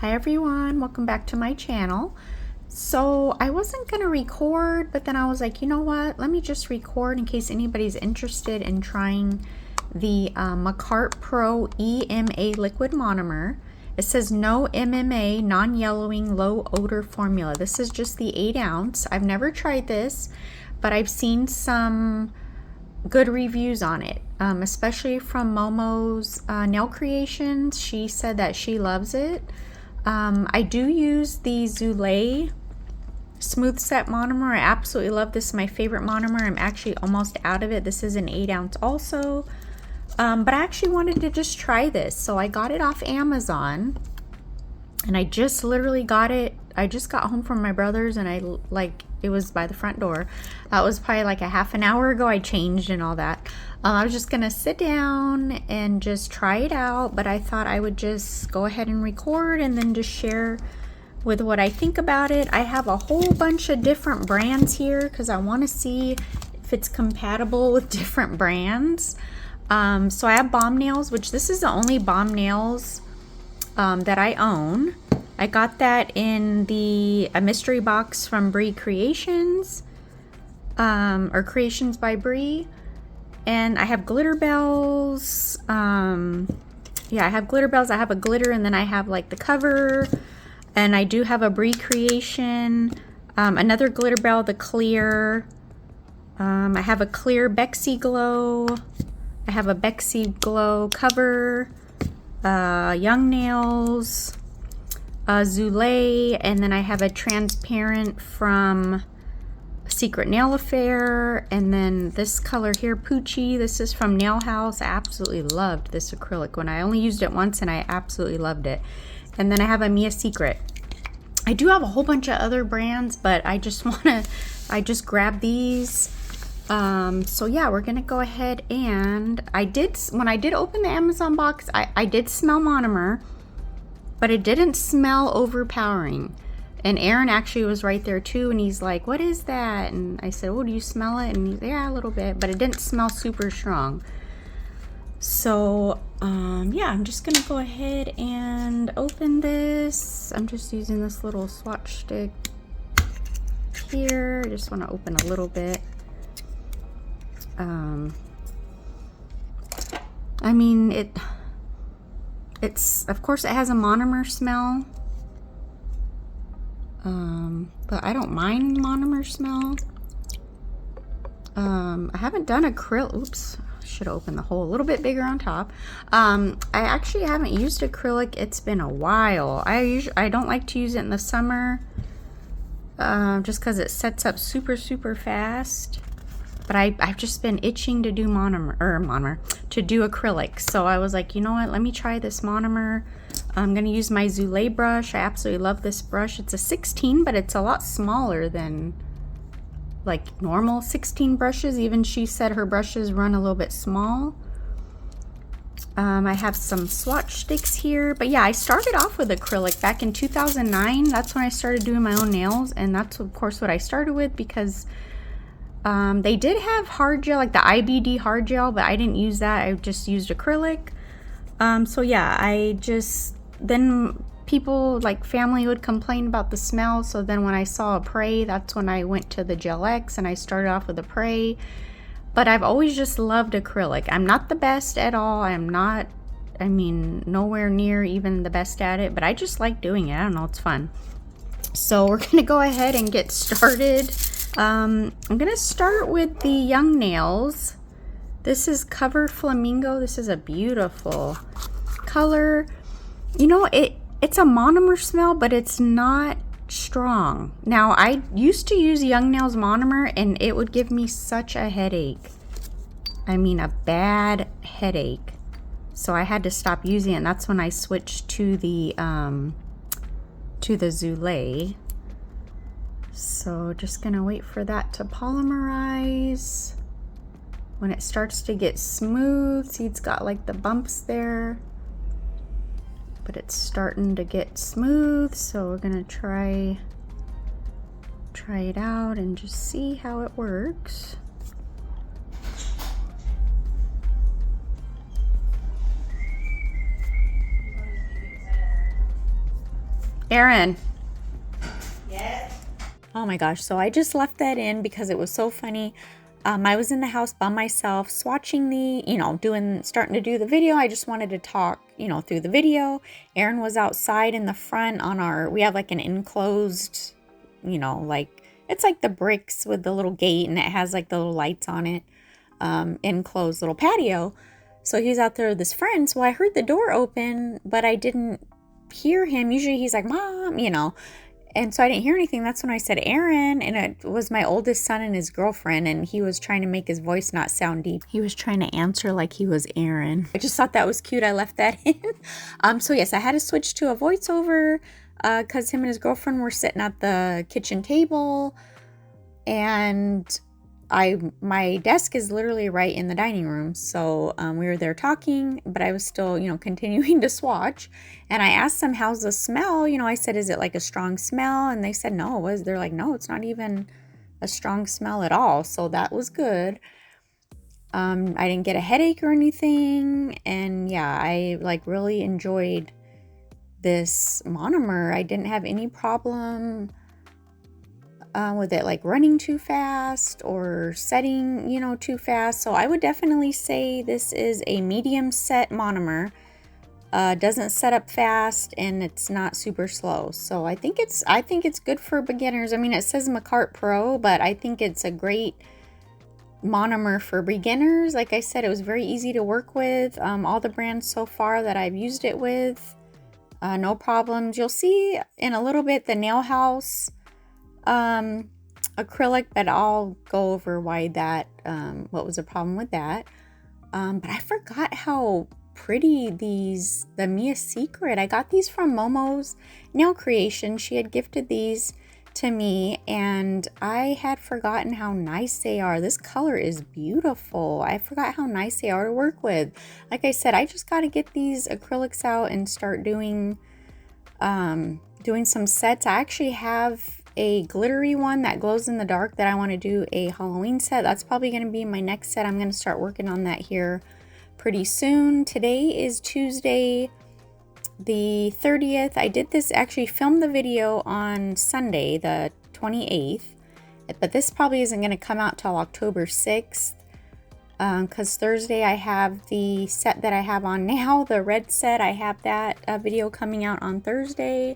Hi everyone, welcome back to my channel. So I wasn't gonna record, but then I was like, you know what, let me just record in case anybody's interested in trying the Makartt Pro EMA liquid monomer. It says no MMA, non-yellowing, low odor formula. This is just the 8 ounce. I've never tried this, but I've seen some good reviews on it, especially from Momo's nail creations. She said that she loves it. I do use the Zulay smooth set monomer. I absolutely love this. My favorite monomer. I'm actually almost out of it. This is an 8 ounce also. But I actually wanted to just try this. So I got it off Amazon and I just literally got it. I just got home from my brother's and it was by the front door. That was probably like a half an hour ago. I changed and all that. I was just gonna sit down and just try it out, but I thought I would just go ahead and record and then just share with what I think about it. I have a whole bunch of different brands here because I want to see if it's compatible with different brands. So I have Bomb Nails, which this is the only Bomb Nails that I own. I got that in a mystery box from Bree Creations, or Creations by Bree. And I have glitter bells. Yeah, I have glitter bells. I have a glitter, and then I have like the cover. And I do have a Bree Creation, another glitter bell, the clear. I have a clear Bexy Glow. I have a Bexy Glow cover, Young Nails, Zulay, and then I have a transparent from Secret Nail Affair, and then this color here, Poochie. This is from Nail House. I absolutely loved this acrylic when I only used it once, and I absolutely loved it. And then I have a Mia Secret. I do have a whole bunch of other brands, but I just grabbed these. So yeah, we're gonna go ahead and when I did open the Amazon box, I did smell monomer, but it didn't smell overpowering. And Aaron actually was right there too, and he's like, what is that? And I said, oh, do you smell it? And he's, yeah, a little bit, but it didn't smell super strong. So yeah, I'm just gonna go ahead and open this. I'm just using this little swatch stick here. I just want to open a little bit. I mean, it's of course it has a monomer smell, but I don't mind monomer smell. I haven't done acrylic. Oops, should have opened the hole a little bit bigger on top. I actually haven't used acrylic. It's been a while. I don't like to use it in the summer, just because it sets up super fast. But I've just been itching to do to do acrylic. So I was like, you know what? Let me try this monomer. I'm gonna use my Zulay brush. I absolutely love this brush. It's a 16, but it's a lot smaller than like normal 16 brushes. Even she said her brushes run a little bit small. I have some swatch sticks here, but yeah, I started off with acrylic back in 2009. That's when I started doing my own nails, and that's of course what I started with because they did have hard gel, like the IBD hard gel, but I didn't use that. I just used acrylic. So yeah, then people, like family, would complain about the smell. So then when I saw a Prey, that's when I went to the Gel X and I started off with a Prey. But I've always just loved acrylic. I'm not the best at all. Nowhere near even the best at it, but I just like doing it. I don't know, it's fun. So we're gonna go ahead and get started. I'm gonna start with the Young Nails. This is Cover Flamingo. This is a beautiful color. You know, it's a monomer smell, but it's not strong. Now, I used to use Young Nails monomer and it would give me such a headache. I mean, a bad headache. So I had to stop using it, and that's when I switched to the Zulay. So just gonna wait for that to polymerize. When it starts to get smooth, see, it's got like the bumps there, but it's starting to get smooth. So we're gonna try it out and just see how it works. Aaron. Yes. Oh my gosh, so I just left that in because it was so funny. I was in the house by myself swatching starting to do the video. I just wanted to talk, through the video. Aaron was outside in the front we have like an enclosed, it's like the bricks with the little gate and it has like the little lights on it, enclosed little patio. So he's out there with his friends. Well, I heard the door open, but I didn't hear him. Usually he's like, Mom, and so I didn't hear anything. That's when I said Aaron, and it was my oldest son and his girlfriend, and he was trying to make his voice not sound deep. He was trying to answer like he was Aaron. I just thought that was cute. I left that in. So yes, I had to switch to a voiceover because him and his girlfriend were sitting at the kitchen table, and my desk is literally right in the dining room. So we were there talking, but I was still, continuing to swatch. And I asked them, how's the smell? I said, is it like a strong smell? And they said, no, they're like, no, it's not even a strong smell at all. So that was good. I didn't get a headache or anything. And yeah, I really enjoyed this monomer. I didn't have any problem with it like running too fast or setting, too fast. So I would definitely say this is a medium set monomer. Doesn't set up fast and it's not super slow. So I think it's good for beginners. I mean, it says Makartt Pro, but I think it's a great monomer for beginners. Like I said, it was very easy to work with. All the brands so far that I've used it with, no problems. You'll see in a little bit the Nail House acrylic, but I'll go over why that what was the problem with that. But I forgot how pretty the Mia Secret. I got these from Momo's Nail Creation. She had gifted these to me and I had forgotten how nice they are. This color is beautiful. I forgot how nice they are to work with. Like I said, I just got to get these acrylics out and start doing some sets. I actually have a glittery one that glows in the dark that I want to do a Halloween set. That's probably going to be my next set. I'm going to start working on that here pretty soon. Today is Tuesday the 30th. I did this, actually filmed the video on Sunday the 28th, but this probably isn't going to come out till October 6th because Thursday I have the set that I have on now, the red set. I have that video coming out on Thursday.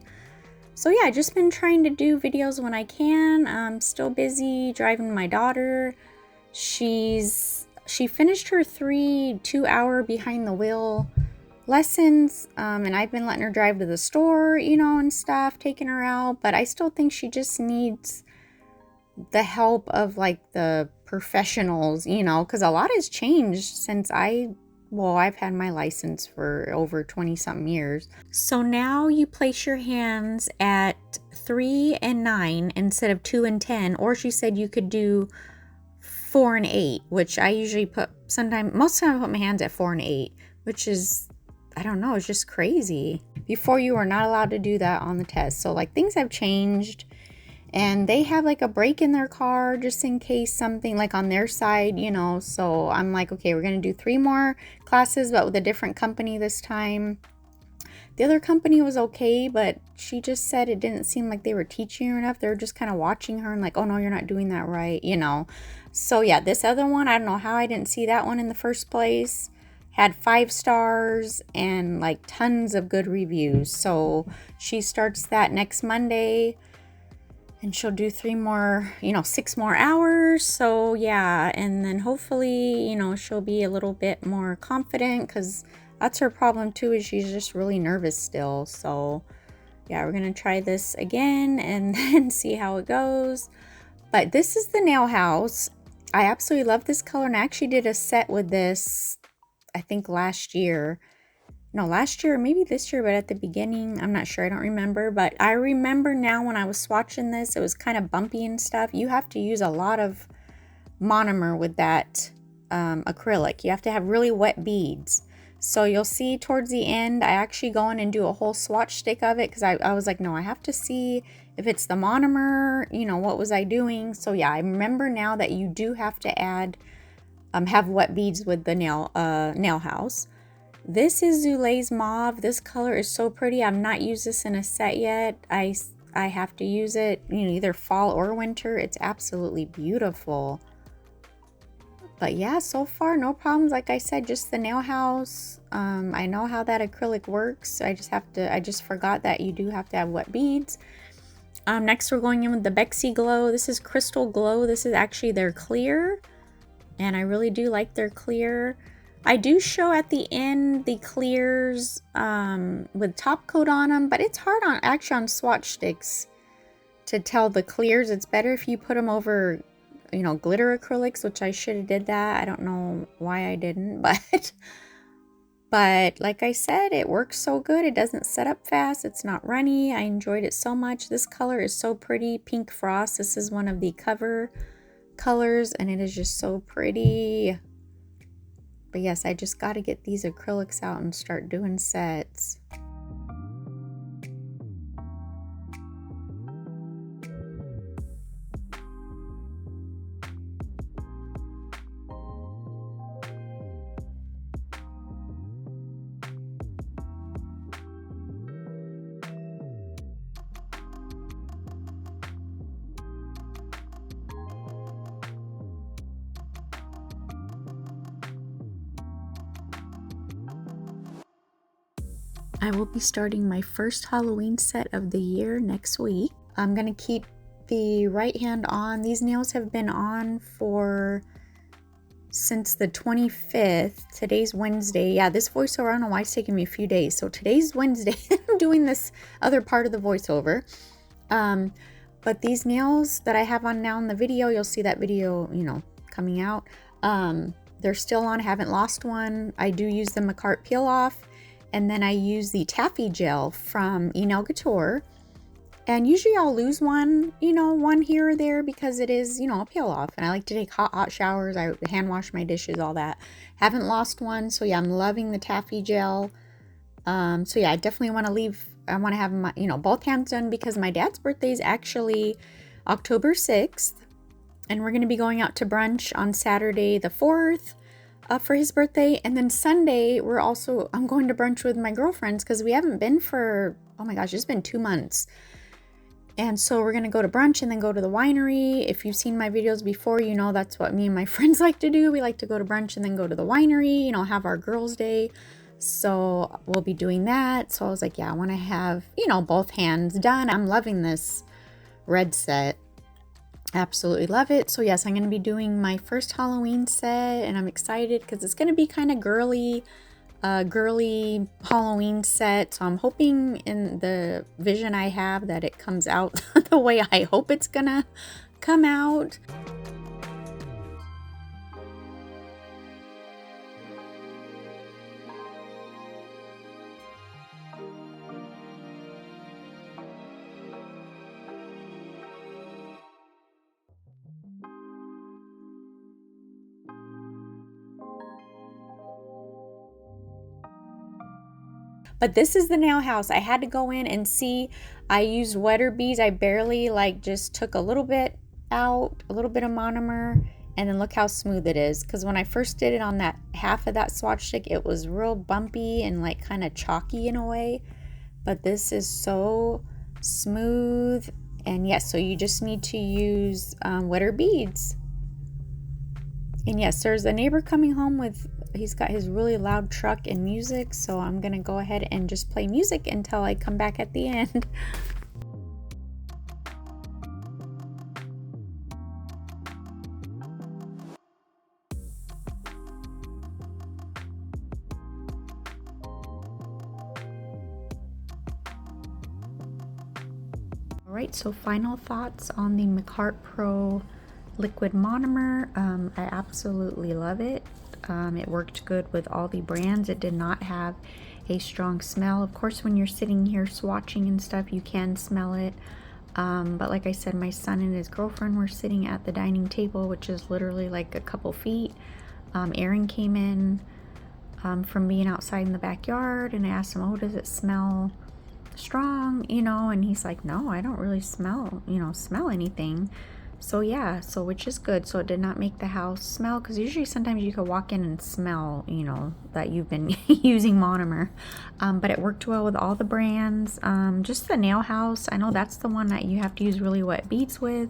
So yeah, I've just been trying to do videos when I can. I'm still busy driving my daughter. She finished her 3 2-hour behind the wheel lessons, and I've been letting her drive to the store, and stuff, taking her out, but I still think she just needs the help of like the professionals, because a lot has changed since I've had my license for over 20 something years. So now you place your hands at 3 and 9 instead of 2 and 10, or she said you could do 4 and 8, which I usually most of the time I put my hands at 4 and 8, which is, I don't know, it's just crazy. Before you were not allowed to do that on the test. So like things have changed. And they have like a brake in their car just in case something like on their side, so I'm like, okay, we're going to do 3 more classes, but with a different company this time. The other company was okay, but she just said it didn't seem like they were teaching her enough. They were just kind of watching her and like, oh no, you're not doing that right, So yeah, this other one, I don't know how I didn't see that one in the first place. Had 5 stars and like tons of good reviews. So she starts that next Monday. And she'll do 6 more hours. So yeah, and then hopefully, she'll be a little bit more confident because that's her problem too, is she's just really nervous still. So yeah, we're going to try this again and then see how it goes. But this is the Nail House. I absolutely love this color, and I actually did a set with this, I think last year, maybe this year, but at the beginning, I'm not sure, I don't remember, but I remember now when I was swatching this, it was kind of bumpy and stuff. You have to use a lot of monomer with that acrylic. You have to have really wet beads. So you'll see towards the end, I actually go in and do a whole swatch stick of it because I was like, no, I have to see if it's the monomer, what was I doing? So yeah, I remember now that you do have to have wet beads with the Nail House. This is Zule's Mauve. This color is so pretty. I've not used this in a set yet. I have to use it, you know, either fall or winter. It's absolutely beautiful. But yeah, so far no problems. Like I said, just the nail house. I know how that acrylic works. I just forgot that you do have to have wet beads. Next we're going in with the Bexy Glow. This is Crystal Glow. This is actually their clear, and I really do like their clear. I do show at the end the clears with top coat on them, but it's hard on actually on swatch sticks to tell the clears. It's better if you put them over, you know, glitter acrylics, which I should have did that. I don't know why I didn't, but like I said, it works so good. It doesn't set up fast. It's not runny. I enjoyed it so much. This color is so pretty. Pink Frost. This is one of the cover colors, and it is just so pretty. But yes, I just got to get these acrylics out and start doing sets. I will be starting my first Halloween set of the year next week. I'm going to keep the right hand on. These nails have been on since the 25th. Today's Wednesday. Yeah, this voiceover, I don't know why it's taking me a few days. So today's Wednesday. I'm doing this other part of the voiceover. But these nails that I have on now in the video, you'll see that video, you know, coming out. They're still on. I haven't lost one. I do use the Makartt peel off. And then I use the taffy gel from Nail Couture. And usually I'll lose one, you know, one here or there because it is, you know, a peel off. And I like to take hot showers. I hand wash my dishes, all that. Haven't lost one. So yeah, I'm loving the taffy gel. So yeah, I definitely want to have my, you know, both hands done because my dad's birthday is actually October 6th. And we're going to be going out to brunch on Saturday the 4th. For his birthday, and then Sunday I'm going to brunch with my girlfriends because we haven't been for, oh my gosh, it's been 2 months. And so we're gonna go to brunch and then go to the winery. If you've seen my videos before, you know that's what me and my friends like to do. We like to go to brunch and then go to the winery, you know, have our girls' day. So we'll be doing that. So I was like, yeah, I want to have, you know, both hands done. I'm loving this red set. Absolutely love it. So yes, I'm going to be doing my first Halloween set, and I'm excited because it's going to be kind of girly Halloween set. So I'm hoping in the vision I have that it comes out the way I hope it's gonna come out. But this is the nail house. I had to go in and see. I used wetter beads. I barely just took a little bit out, a little bit of monomer, and then look how smooth it is. Because when I first did it on that half of that swatch stick, it was real bumpy and kind of chalky in a way. But this is so smooth. And yes, so you just need to use wetter beads. And yes, there's a neighbor coming home with, he's got his really loud truck and music, so I'm gonna go ahead and just play music until I come back at the end. Alright, so final thoughts on the Makartt Pro liquid monomer. I absolutely love it. It worked good with all the brands. It did not have a strong smell. Of course, when you're sitting here swatching and stuff, you can smell it. But like I said, my son and his girlfriend were sitting at the dining table, which is literally like a couple feet. Aaron came in from being outside in the backyard, and I asked him, oh, does it smell strong, you know? And he's like, no, I don't really smell anything. So yeah, so which is good. So it did not make the house smell, because usually sometimes you could walk in and smell, you know, that you've been using monomer. But it worked well with all the brands. Just the nail house, I know that's the one that you have to use really wet beads with.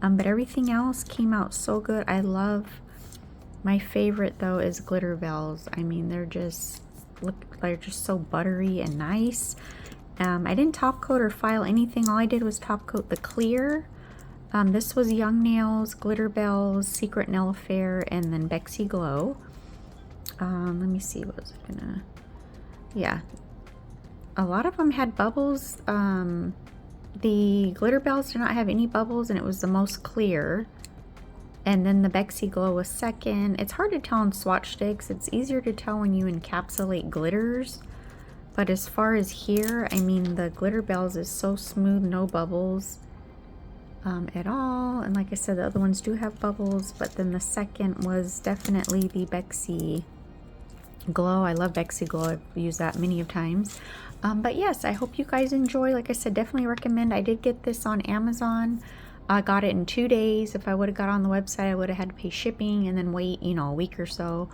But everything else came out so good. I love, my favorite though is glitter bells. I mean, they're just, they're just so buttery and nice. I didn't top coat or file anything. All I did was top coat the clear. This was Young Nails, Glitter Bells, Secret Nail Affair, and then Bexy Glow. Let me see, what was it gonna... Yeah. A lot of them had bubbles. The Glitter Bells did not have any bubbles, and it was the most clear. And then the Bexy Glow was second. It's hard to tell on swatch sticks. It's easier to tell when you encapsulate glitters. But as far as here, I mean, the Glitter Bells is so smooth, no bubbles. At all. And like I said, the other ones do have bubbles, but then the second was definitely the Bexy Glow. I love Bexy Glow. I've used that many of times. But yes, I hope you guys enjoy. Like I said, definitely recommend. I did get this on Amazon. I got it in 2 days. If I would have got on the website, I would have had to pay shipping and then wait, you know, a week or so.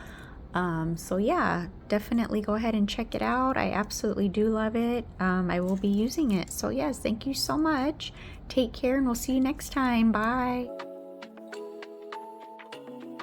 So yeah, definitely go ahead and check it out. I absolutely do love it. I will be using it. So yes, thank you so much. Take care, and we'll see you next time. Bye.